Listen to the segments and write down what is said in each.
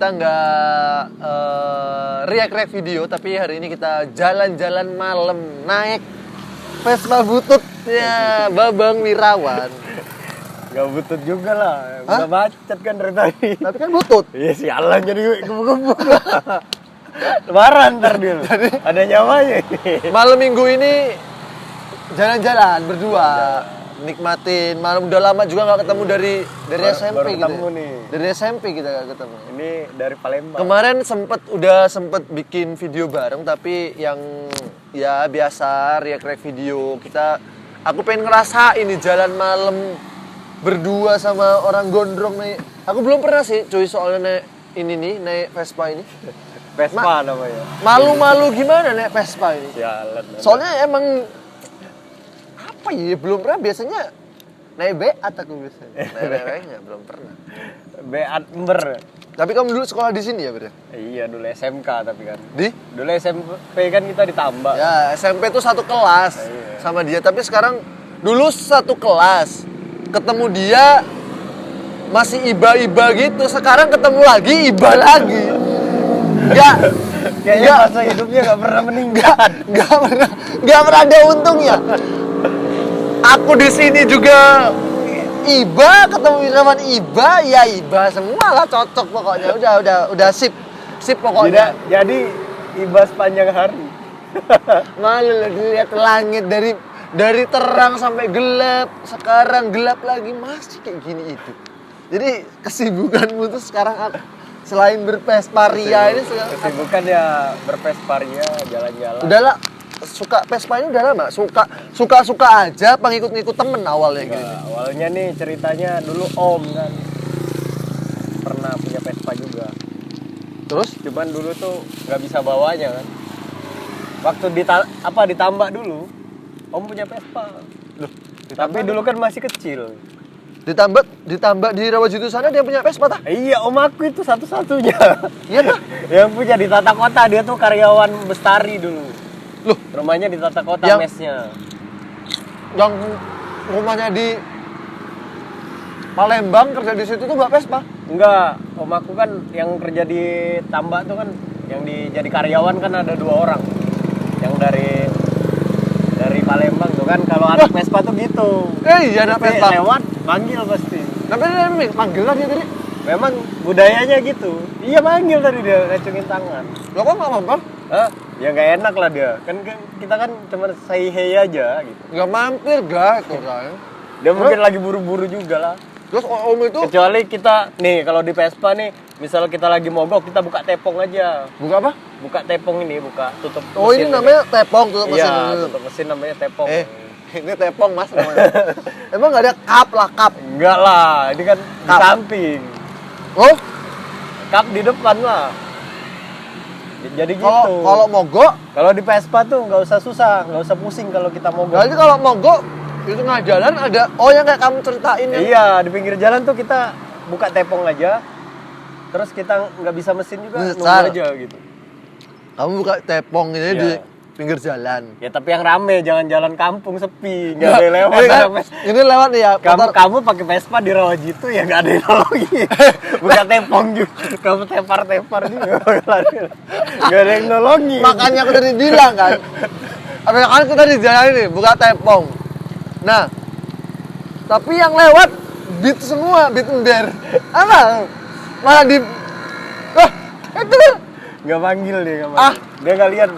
kita nggak react video, tapi hari ini kita jalan-jalan malam naik Vespa butut ya Babang Wirawan. Gak butut juga lah, udah macet kan dari tadi. Tapi kan butut. Iya sialan jadi gebuk-gebuk. Lebaran ntar dia. Ada nyawanya. Malam minggu ini jalan-jalan berdua. Nikmatin malam, udah lama juga nggak ketemu dari SMP baru gitu. ketemu nih. Dari SMP kita nggak ketemu. Ini dari Palembang. Kemarin udah sempet bikin video bareng, tapi yang ya biasa react video aku pengen ngerasain ini jalan malam berdua sama orang gondrong naik. Aku belum pernah sih cuy soalnya naik Vespa ini. Vespa namanya. Malu-malu gimana naik Vespa ini? Sialan. Soalnya emang apa ya, belum pernah. Biasanya naik Beat aku biasanya. Naik BM belum pernah. Beat Ember. Tapi kamu dulu sekolah di sini ya, Bre? Iya, dulu SMK tapi kan. Dulu SMP kan kita ditambah. Ya, SMP tuh satu kelas sama dia, tapi sekarang dulu satu kelas. Ketemu dia masih iba-iba gitu, sekarang ketemu lagi iba lagi. Kayaknya masa hidupnya gak pernah meninggal. Gak pernah ada untungnya. Aku di sini juga iba, ketemu Wirawan iba, ya iba semua lah, cocok pokoknya. Udah sip pokoknya. Jadi iba sepanjang hari. Malu lah dilihat langit dari terang sampai gelap, sekarang gelap lagi, masih kayak gini itu. Jadi kesibukanmu tuh sekarang apa? Selain berpespa ria ini sekarang kesibukan ya berpespa ria, jalan-jalan. Udahlah, suka Vespa ini udah lama, suka aja, pengikut-ngikut temen awalnya gitu. Awalnya nih ceritanya dulu Om kan pernah punya Vespa juga. Terus? Cuman dulu tuh nggak bisa bawanya kan. Waktu ditambah dulu, Om punya Vespa. Loh, tapi dulu kan masih kecil. Ditambah di Rawajitu sana dia punya Vespa tah? Iya, Om aku itu satu-satunya. Iya tah? Yang punya di Tata Kota, dia tuh karyawan Bestari dulu. Loh, rumahnya di Tata Kota mesnya. Yang rumahnya di Palembang kerja di situ tuh nggak Vespa? Enggak, Om aku kan yang kerja di Tambak tuh kan yang jadi karyawan kan ada 2 orang. Yang dari Palembang tuh kan kalau anak Vespa tuh gitu. Iya anak Vespa. Lewat manggil pasti. Tapi dia manggil lah dia tadi. Memang budayanya gitu. Iya manggil tadi dia ngacungin tangan. Lo kok nggak mampir? Hah? Ya nggak enak lah dia. Kan kita kan cuma say hey aja gitu. Nggak mampir gak itu kan? Dia mungkin lagi buru-buru juga lah. Terus Om itu? Kecuali kita nih kalau di Vespa nih, misal kita lagi mogok kita buka tepong aja. Buka apa? Buka tepong ini, buka tutup mesin. Oh ini namanya tepong, tutup mesin. Iya, tutup mesin namanya tepong. Ini tepong mas namanya. Emang nggak ada kap lah, kap? Enggak lah, ini kan di samping. Oh? Kap di depan lah. Jadi gitu. Kalau mogok? Kalau di Vespa tuh nggak usah susah, nggak usah pusing kalau kita mogok. Jadi kalau mogok itu nggak jalan ada, yang kayak kamu ceritain ya? Iya, di pinggir jalan tuh kita buka tepong aja. Terus kita nggak bisa mesin juga, nunggu aja gitu. Kamu buka tepong ini di pinggir jalan. Ya tapi yang rame, jangan jalan kampung sepi, nggak ada yang lewat. Ini lewat nih ya. Kamu pakai Vespa di Rawajitu ya nggak ada yang nolongin. Buka tepong juga, kamu tepar juga nggak ada yang nolongin. Makanya aku tadi bilang kan, aku tadi jalan ini buka tepong. Nah, tapi yang lewat beat semua, beat ember. Apa? Malah di, itu nggak manggil dia, nggak manggil. Dia nggak lihat.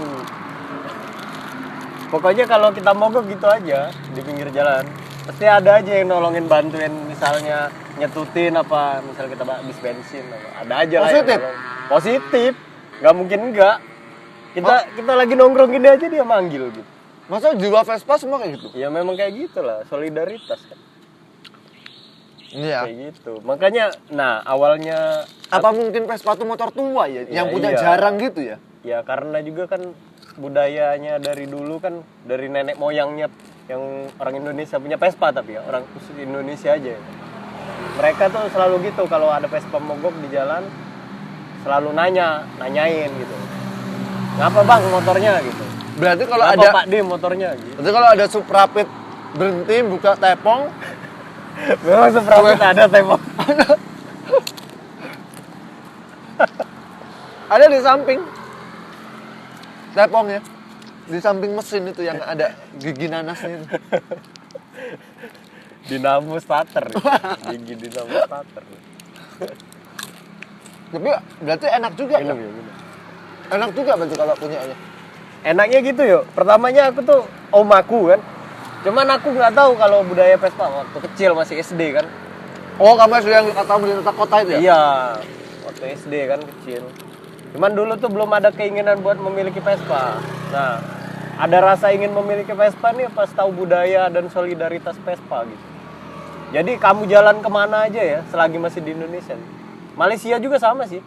Pokoknya kalau kita mogok gitu aja di pinggir jalan, pasti ada aja yang nolongin, bantuin, misalnya nyetutin apa, misal kita habis bensin, ada aja. Positif? Positif, nggak mungkin enggak. Kita lagi nongkrong gini aja dia manggil gitu. Masa jiwa Vespa semua kayak gitu? Ya memang kayak gitulah, solidaritas kan. Iya. Kayak gitu. Makanya, nah awalnya apa mungkin Vespa itu motor tua ya, yang punya jarang gitu ya? Ya karena juga kan budayanya dari dulu kan dari nenek moyangnya yang orang Indonesia punya Vespa, tapi ya orang khusus Indonesia aja. Mereka tuh selalu gitu kalau ada Vespa mogok di jalan selalu nanyain gitu. Ngapa bang motornya gitu? Berarti kalau ngapa ada Pak D motornya gitu. Berarti kalau ada Suprapit berhenti buka tepong, memang Suprapit ada tepong. Ada di samping. Tepong ya. Di samping mesin itu yang ada gigi nanasnya itu. Dinamo starter. Gigi dinamo starter. Tapi berarti enak juga ya? Minum ya, minum. Enak juga berarti kalau punyanya. Enaknya gitu yuk. Pertamanya aku tuh om aku kan. Cuman aku nggak tahu kalau budaya Vespa waktu kecil masih SD kan. Oh, kamu SD yang katamu di tata kota itu ya? Iya, waktu SD kan kecil. Cuman dulu tuh belum ada keinginan buat memiliki Vespa. Nah, ada rasa ingin memiliki Vespa nih pas tahu budaya dan solidaritas Vespa gitu. Jadi kamu jalan kemana aja ya selagi masih di Indonesia. Malaysia juga sama sih.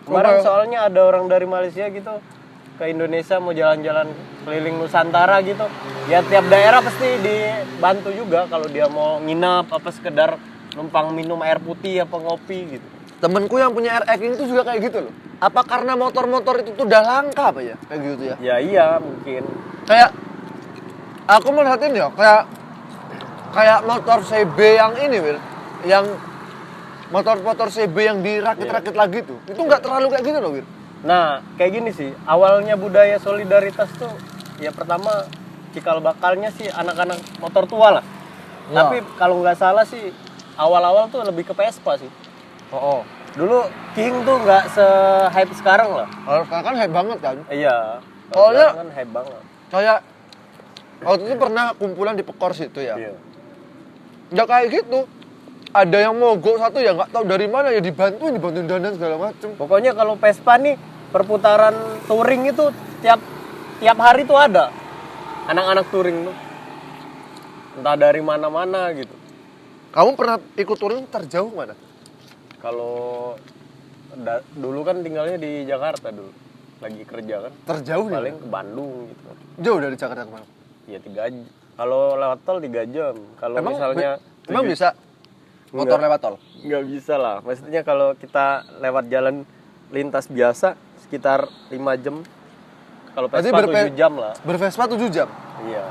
Kemarin soalnya ada orang dari Malaysia gitu ke Indonesia mau jalan-jalan keliling Nusantara gitu. Ya tiap daerah pasti dibantu juga kalau dia mau nginap apa sekedar numpang minum air putih apa ngopi gitu. Temenku yang punya RX itu juga kayak gitu loh. Apa karena motor-motor itu tuh udah langka apa ya? Kayak gitu ya? Ya iya mungkin. Kayak aku melihatin ya kayak motor CB yang ini Wil, yang motor-motor CB yang dirakit-rakit lagi tuh. Itu nggak terlalu kayak gitu loh Wil. Nah kayak gini sih awalnya budaya solidaritas tuh ya pertama cikal bakalnya sih anak-anak motor tua lah. Wah. Tapi kalau nggak salah sih awal-awal tuh lebih ke Vespa sih. Oh. Dulu King tuh nggak se-hype sekarang lah. Kalau sekarang kan hype banget kan. Iya. Soalnya- sekarang kan hype banget. Kayak waktu itu pernah kumpulan di Pekor situ ya. Iya. Ya kayak gitu. Ada yang mogok satu ya nggak tahu dari mana ya dibantuin dandan segala macem. Pokoknya kalau Vespa nih perputaran touring itu tiap hari tuh ada anak-anak touring tuh. Entah dari mana-mana gitu. Kamu pernah ikut touring terjauh mana? Kalau dulu kan tinggalnya di Jakarta dulu, lagi kerja kan. Terjauh nih. Paling ke Bandung gitu. Jauh dari Jakarta kemana? Ya 3 jam. Kalau lewat tol 3 jam. Kalau misalnya emang bisa motor lewat tol? nggak bisa lah. Maksudnya kalau kita lewat jalan lintas biasa sekitar 5 jam. Kalau Berarti Vespa 7 jam lah. Bervespa 7 jam. Iya.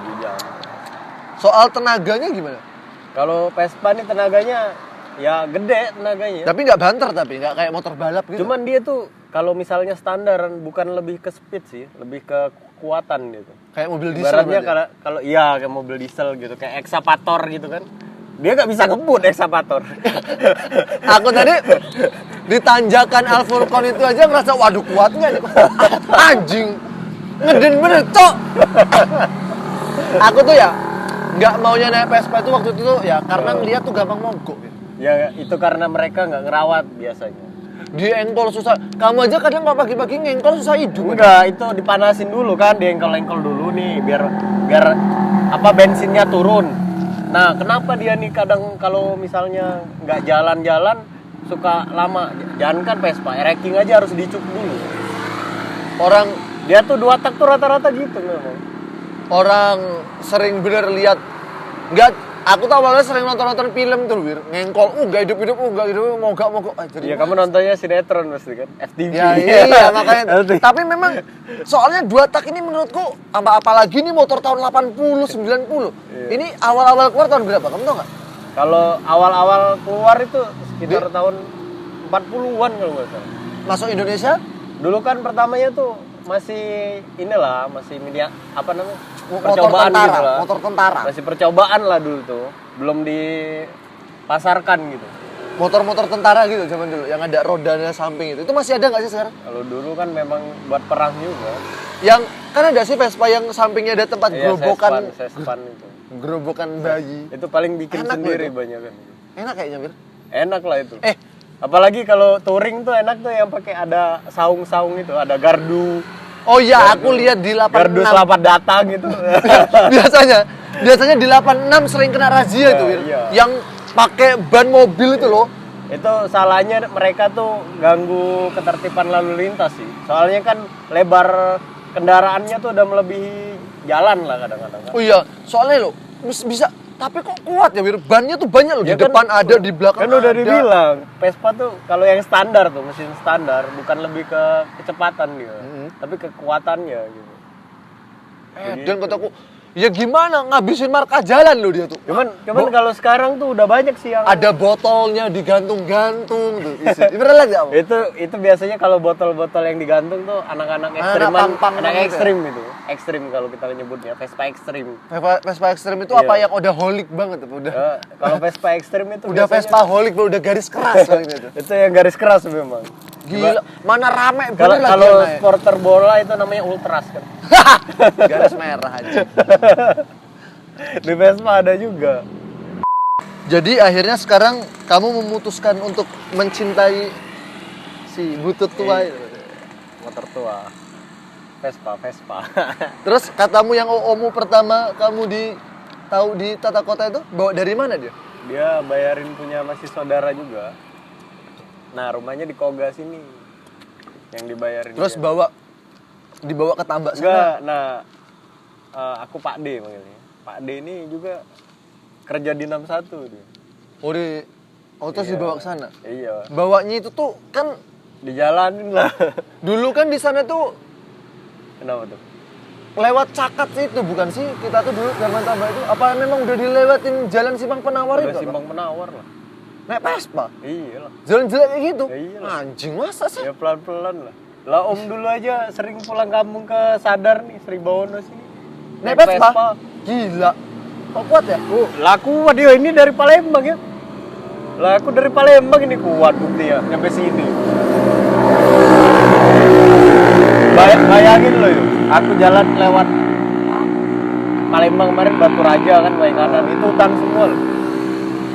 7 jam. Soal tenaganya gimana? Kalau Vespa nih tenaganya ya gede tenaganya. Tapi nggak banter tapi nggak kayak motor balap gitu. Cuman dia tuh kalau misalnya standar bukan lebih ke speed sih, lebih ke kekuatan gitu. kayak mobil diesel. Ibaratnya berarti ya? kalau iya kayak mobil diesel gitu, kayak Excavator gitu kan. Dia nggak bisa ngebut Excavator. Aku tadi di tanjakan Alfurqon itu aja ngerasa waduh kuat nggak nih? Anjing ngeden bener cok. Aku tuh ya nggak maunya naik Vespa itu waktu itu tuh ya karena ngeliat tuh gampang mogok gitu. Ya itu karena mereka nggak ngerawat biasanya. Di engkol susah. Kamu aja kadang kalau pagi-pagi ngengkol susah hidup. Enggak, itu dipanasin dulu kan, diengkol-engkol dulu nih biar apa bensinnya turun. Nah, kenapa dia nih kadang kalau misalnya nggak jalan-jalan suka lama. Jangan kan Vespa, racking aja harus dicuk dulu. Orang Dia tuh 2 tak tuh rata-rata gitu memang. orang sering bener lihat nggak. Aku tuh awalnya sering nonton film tuh Wir, ngengkol, nggak hidup mogok jadi Iya, kamu nontonnya sinetron pasti kan, FTV. ya iya makanya. Tapi memang soalnya 2 tak ini menurutku apalagi nih motor tahun 80 90. Ini awal-awal keluar tahun berapa? Kamu tau nggak? Kalau awal-awal keluar itu sekitar tahun 40-an kalau nggak salah. Masuk Indonesia Dulu kan pertamanya tuh masih inilah, masih media apa namanya? motor Percobaan tentara, gitu lah. motor tentara. Masih percobaan lah dulu tuh. Belum dipasarkan gitu. Motor-motor tentara gitu zaman dulu yang ada rodanya samping itu. Itu masih ada nggak sih sekarang? Kalau dulu kan memang buat perang juga. Yang kan ada sih Vespa yang sampingnya ada tempat Iya, gerobokan sespan itu. gerobokan bayi. Itu paling bikin Enak sendiri loh itu. banyak kan. Enak kayaknya Bir. Enak lah itu. Eh, Apalagi kalau touring tuh enak tuh yang pakai ada saung-saung itu, ada gardu. oh iya aku lihat di Gardu 86. selamat datang gitu. biasanya di 86 sering kena razia itu Wir. Iya. Yang pakai ban mobil itu loh. Itu salahnya mereka tuh ganggu ketertiban lalu lintas sih. Soalnya kan lebar kendaraannya tuh udah melebihi jalan lah kadang-kadang kan. Oh iya, soalnya loh bisa tapi kok kuat ya Wir? Bannya tuh banyak loh, Ya di kan, depan ada, di belakang kan udah ada. dibilang Vespa tuh kalau yang standar tuh mesin standar bukan lebih ke kecepatan dia, tapi kekuatannya gitu. Dan kataku Ya gimana ngabisin marka jalan loh dia tuh. Cuman kalau sekarang tuh udah banyak sih yang Ada botolnya digantung-gantung tuh. Pernah lihat nggak? itu biasanya kalau botol-botol yang digantung tuh anak-anak ekstrim, pang-pang anak gitu ya? ekstrim itu. Ekstrim kalau kita nyebutnya, Vespa ekstrim. Vespa ekstrim itu Iya. apa yang udah holik banget tuh, udah. Kalau Vespa ekstrim itu Udah biasanya- Vespa holik, udah garis keras paling itu. itu yang garis keras memang. Gila, mana rame Kalau bener lagi kalau yang naik. supporter bola itu namanya ultras kan. Garis merah aja. Di Vespa ada juga. Jadi akhirnya sekarang kamu memutuskan untuk mencintai si butut tua itu. Motor tua. Vespa. Terus katamu yang omu pertama kamu tahu di tata kota itu bawa dari mana dia? Dia bayarin punya masih saudara juga. Nah, rumahnya di Koga sini. Yang dibayarin. Terus dia. dibawa ke Tambak sana. Enggak, nah aku Pak D manggilnya. Pak D ini juga kerja di 61 dia. Terus dibawa ke sana. Iya. Bawanya itu tuh kan Dijalanin lah. dulu kan di sana tuh Kenapa tuh? lewat cakat itu bukan sih kita tuh dulu zaman Tambak itu apa memang udah dilewatin jalan Simpang Penawar Udah itu? simpang penawar lah. Naik Vespa. Iya lah. Jalan-jalan kayak gitu. Ya iyalah. Anjing masa sih? Ya pelan-pelan lah. Lah om dulu aja sering pulang kampung ke Sadar nih, Sri Bawono sini. Naik Vespa. Gila. Kok kuat ya? Lah kuat dia ini dari Palembang ya. Lah aku dari Palembang ini kuat bukti ya, sampai sini. Bayangin loh yuk, aku jalan lewat Palembang kemarin Batu Raja kan baik kanan itu hutan semua loh.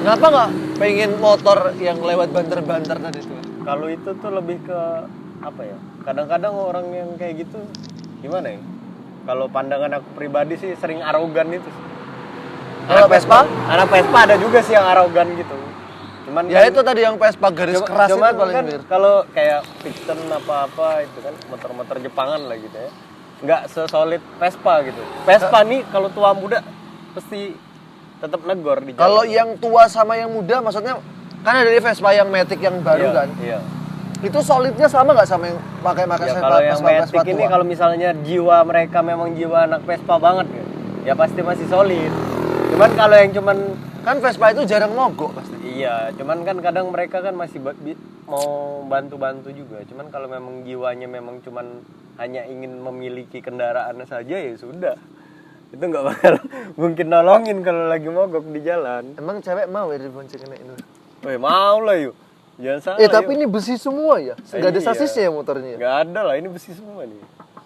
Kenapa nggak pengen motor yang lewat banter-banter tadi itu? Kalau itu tuh lebih ke apa ya? Kadang-kadang orang yang kayak gitu gimana ya? Kalau pandangan aku pribadi sih sering arogan itu. Kalau Vespa? Anak Vespa ada juga sih yang arogan gitu. Cuman Ya kan- itu tadi yang Vespa garis keras itu cuman paling kan mir. kalau kayak Picton apa-apa itu kan motor-motor Jepangan lah gitu ya. Nggak sesolid Vespa gitu. Vespa nih kalau tua muda pasti tetap negor di jalan. Kalau yang tua sama yang muda maksudnya kan ada di Vespa yang Matic yang baru Iya, kan. Iya. Itu solidnya sama nggak sama yang pakai Ya, Vespa kalau yang Vespa Matic ini tua? kalau misalnya jiwa mereka memang jiwa anak Vespa banget ya pasti masih solid. Cuman kalau yang cuman Kan Vespa itu jarang mogok pasti. iya, cuman kan kadang mereka kan masih mau bantu-bantu juga. Cuman kalau memang jiwanya memang cuman hanya ingin memiliki kendaraan saja ya sudah. Itu nggak bakal mungkin nolongin kalau lagi mogok di jalan. Emang cewek mau ya diboncengin ini? Weh, mau lah yuk. Jangan salah. Tapi ini besi semua ya? Nggak ada Iya. sasisnya ya motornya? Nggak ada lah, ini besi semua nih.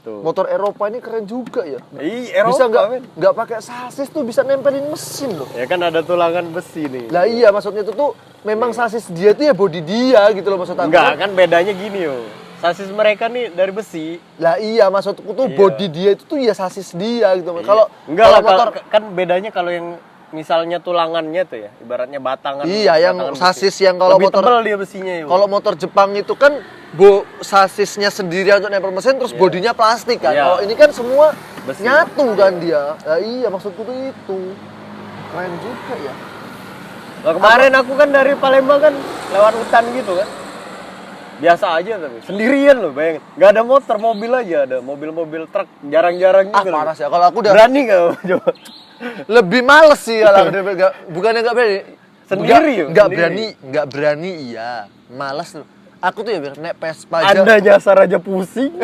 Tuh. Motor Eropa ini keren juga ya. Eropa, Bisa men. nggak pakai sasis tuh bisa nempelin mesin loh. Ya kan ada tulangan besi nih. Lah iya maksudnya itu tuh memang sasis dia tuh ya body dia gitu loh maksud aku. Enggak, kan bedanya gini yo. Sasis mereka nih dari besi. Lah iya maksudku tuh Iya. body dia itu tuh ya sasis dia gitu. Kalau enggak kalau lah motor kan bedanya kalau yang misalnya tulangannya tuh ya, ibaratnya batangan. iya yang batangan sasis besi. yang kalau lebih motor tebal dia besinya yo. kalau motor Jepang itu kan sasisnya sendiri untuk nempel mesin terus bodinya plastik kan. Iya. Kalau ini kan semua Besi. nyatu kan dia. Lah iya maksudku tuh itu. Keren juga ya. Lah kemarin aku kan dari Palembang kan lewat hutan gitu kan. Biasa aja tapi sendirian loh bayangin. Enggak ada motor, mobil aja ada. Mobil-mobil truk jarang-jarang Ah juga. loh. panas ya. Kalau aku udah Berani enggak coba? lebih males sih kalau bukannya nggak berani. Sendiri yuk, Nggak sendiri. berani iya. Males loh. Aku tuh ya Bir, naik Vespa aja. Anda nyasar aja pusing.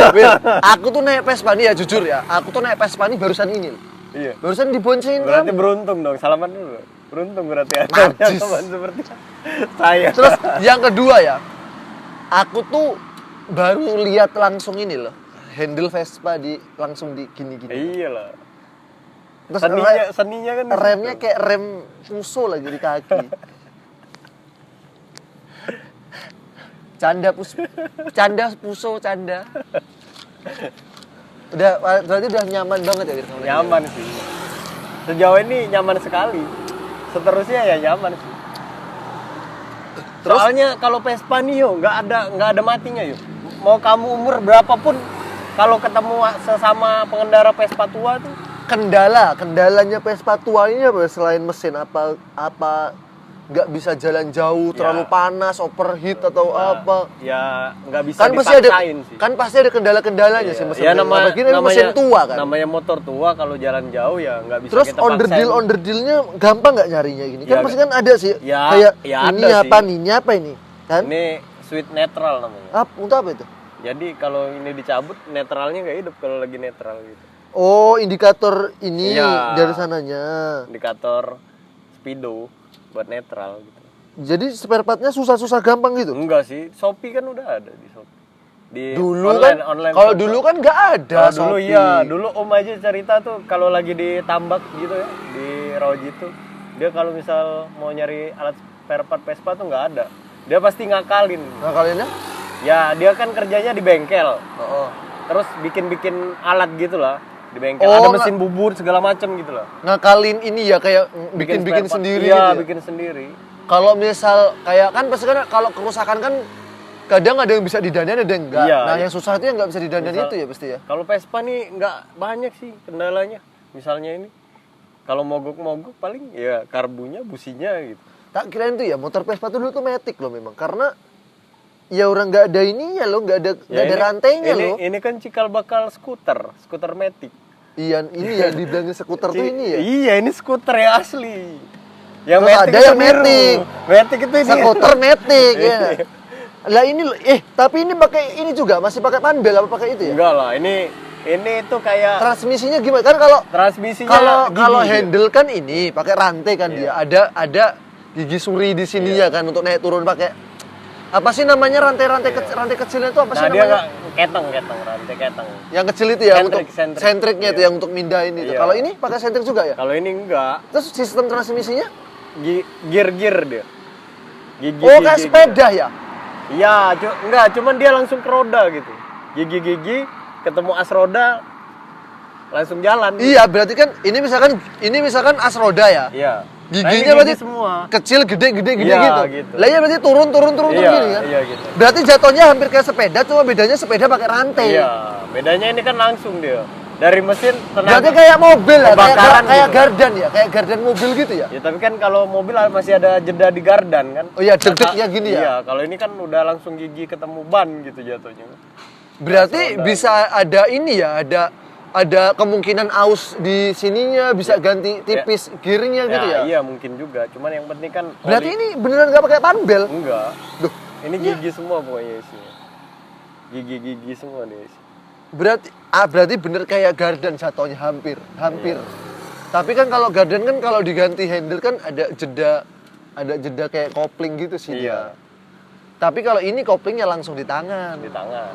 Bir, aku tuh naik Vespa nih ya jujur ya. Aku tuh naik Vespa nih barusan ini loh. Iya. Barusan diboncengin Berarti kamu. beruntung dong. Salaman dulu. Beruntung berarti ada Najis. teman seperti saya. Terus yang kedua ya, aku tuh baru lihat langsung ini loh, handle Vespa langsung di gini-gini. Iya lah. Terus Seninya kan di remnya situ. kayak rem puso lagi di kaki. Canda puso. Berarti udah nyaman banget ya gitu. Nyaman sih. Sejauh ini nyaman sekali. Seterusnya ya nyaman sih. Terus? Soalnya kalau Vespa nih yo nggak ada matinya yo. Mau kamu umur berapapun kalau ketemu sesama pengendara Vespa tua tuh Kendalanya Vespa tua ini apa selain mesin apa nggak bisa jalan jauh, terlalu panas, overheat atau apa. Ya nggak bisa Kan pasti ada dipaksain sih. kan pasti ada kendala-kendalanya sih mesin. Ya Apalagi ini mesin tua kan. Namanya motor tua kalau jalan jauh ya nggak bisa Terus kita paksain. onderdilnya gampang nggak nyarinya gini? Kan Ya, pasti kan ada sih. ya, kayak ya ini ada apa sih. nih? Ini apa ini? Kan? Ini switch netral namanya. Untuk apa itu? Jadi kalau ini dicabut netralnya nggak hidup kalau lagi netral gitu. Oh, indikator ini Iya. dari sananya. Indikator speedo buat netral gitu. Jadi spare partnya susah-susah gampang gitu. Enggak sih, Shopee kan udah ada di Shopee. Di Dulu online, kan, online kalau shop. dulu kan nggak ada. Kalau dulu Shopee. iya, dulu Om aja cerita tuh kalau lagi di tambak gitu ya, di Roji tuh, dia kalau misal mau nyari alat spare part Vespa tuh nggak ada. Dia pasti ngakalin. Nah kalian ya? Ya, dia kan kerjanya di bengkel. Oh. Terus bikin-bikin alat gitu lah di bengkel. Oh, Ada mesin bubur segala macam gitu lah. Ngakalin ini ya kayak bikin-bikin spare part. sendiri Iya, gitu ya? bikin sendiri. Kalau misal kayak kan pasti kan kalau kerusakan kan kadang ada yang bisa didandanin ada yang enggak. Iya. Nah, yang susah itu yang nggak bisa didandanin Misal- itu ya pasti ya. Kalau Vespa nih nggak banyak sih kendalanya. Misalnya ini, kalau mogok-mogok paling ya karbunya, businya gitu. Tak kirain tuh ya motor Vespa tuh dulu tuh metik loh memang karena ya orang nggak ada ininya loh, nggak ada Ya, rantainya ini, loh. Ini kan cikal bakal skuter matic. Iya, ini yang dibilangin skuter tuh ini ya. Iya, ini skuter yang asli. Yang Terus matic ada itu yang biru. matic. Matic itu ini. Skuter metik ya. Lah ini tapi ini pakai ini juga masih pakai panbel apa pakai itu ya? Enggak lah, ini tuh kayak Transmisinya gimana? Kan kalau transmisinya kalau gigi. handle kan ini pakai rantai kan dia. Ada gigi suri di sininya kan untuk naik turun pakai apa sih namanya rantai-rantai rantai kecilnya itu apa sih Nah, dia namanya? nggak keteng, rantai keteng. Yang kecil itu ya Sentrik, untuk sentrik. sentriknya itu Iya. yang untuk mindahin itu. Iya. Kalau ini pakai sentrik juga ya? Kalau ini enggak, Terus sistem transmisinya? gear dia. Gigi, Oh, kayak gigi, sepeda ya? Iya, enggak, cuman dia langsung ke roda gitu. Gigi ketemu as roda langsung jalan. Iya, berarti kan ini misalkan as roda ya. Iya. Giginya Nah, ini berarti gigi semua. kecil, gede Iya, gitu. gitu. Lah ya berarti turun Iya, gini kan? iya gitu. Berarti jatuhnya hampir kayak sepeda, cuma bedanya sepeda pakai rantai. Iya, bedanya ini kan langsung dia. Dari mesin Berarti kayak mobil ya, Pembakaran kayak gitu. gardan ya, kayak gardan mobil gitu ya. Ya tapi kan kalau mobil masih ada jeda di gardan kan. Oh iya, deg-degnya gini ya. Iya, kalau ini kan udah langsung gigi ketemu ban gitu jatuhnya. Berarti bisa ada ini ya, ada kemungkinan aus di sininya bisa ganti tipis gearnya gitu ya. Iya mungkin juga, cuman yang penting kan Berarti ini beneran nggak pakai panbel? enggak. Duh, Ini gigi semua pokoknya isinya. Gigi semua deh isi. berarti bener kayak gardan jatuhnya hampir. Tapi kan kalau gardan kan kalau diganti handle kan ada jeda kayak kopling gitu sih dia. Iya, Tapi kalau ini koplingnya langsung di tangan. di tangan.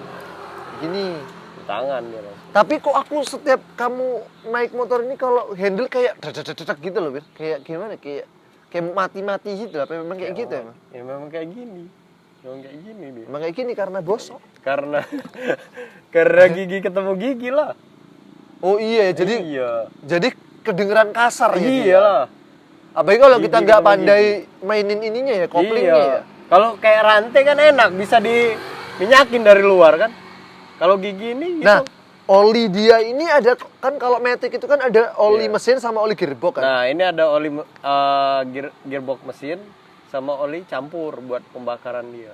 Gini. Di tangan dia langsung. Tapi kok aku setiap kamu naik motor ini kalau handle kayak dadadadadak gitu loh, Bir. Kayak gimana? Kayak mati-mati gitu. Apa memang kayak gitu emang? Ya memang kayak gini. Memang kayak gini dia. Emang kayak gini karena bosok. Karena gigi ketemu gigi lah. Oh iya, jadi Iya. kedengeran kasar ya. Iya lah. Apalagi kalau kita Gigi nggak ketemu pandai mainin ininya ya, koplingnya Iya. ya. Kalau kayak rantai kan enak, bisa diminyakin dari luar kan. Kalau gigi ini gitu. Nah, oli dia ini ada kan kalau Matic itu kan ada oli mesin sama oli gearbox kan. Nah, ini ada oli gearbox mesin sama oli campur buat pembakaran dia.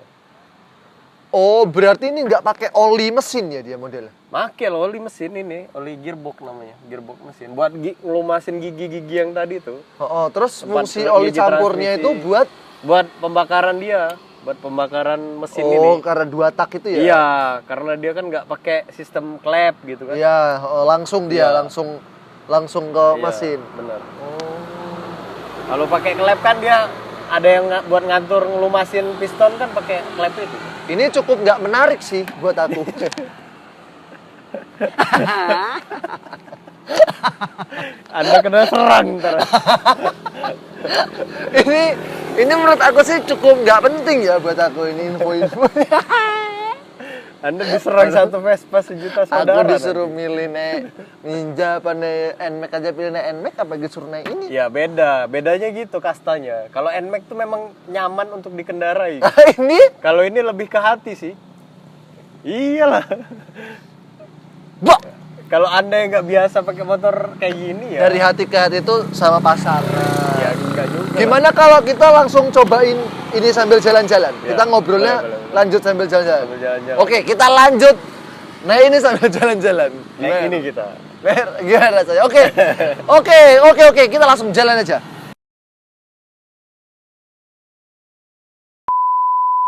Oh, berarti ini nggak pakai oli mesin ya dia modelnya. Make loh oli mesin ini, oli gearbox namanya, gearbox mesin. Buat ngelumasin gigi-gigi yang tadi tuh. Oh, terus Tempat fungsi oli gigi campurnya transmisi. itu buat pembakaran dia, buat pembakaran mesin ini. Oh, karena 2 tak itu ya. Iya, karena dia kan nggak pakai sistem klep gitu kan. Iya, langsung dia Iya. langsung ke Iya, mesin. Benar. Oh. Kalau pakai klep kan dia ada yang buat ngatur ngelumasin piston kan pakai klep itu. Ini cukup nggak menarik sih buat aku. Anda kena serang ntar. ini menurut aku sih cukup nggak penting ya buat aku ini info-info. Anda diserang satu Vespa sejuta Aku saudara. disuruh milih Ninja apa NMAX aja pilih NMAX apa disuruh naik ini. Ya beda, bedanya gitu kastanya. Kalau NMAX tuh memang nyaman untuk dikendarai. Ini Kalau ini lebih ke hati sih. Iyalah. Bak! Kalau Anda yang nggak biasa pakai motor kayak gini ya. Dari hati ke hati itu sama pasar. Ya enggak juga. Gimana kalau kita langsung cobain ini sambil jalan-jalan? Ya, Kita ngobrolnya boleh. lanjut sambil jalan-jalan. Sambil jalan-jalan. Oke, kita lanjut. Nah, ini sambil jalan-jalan. Naik ini kita. Gimana rasanya? Oke. Oke, kita langsung jalan aja.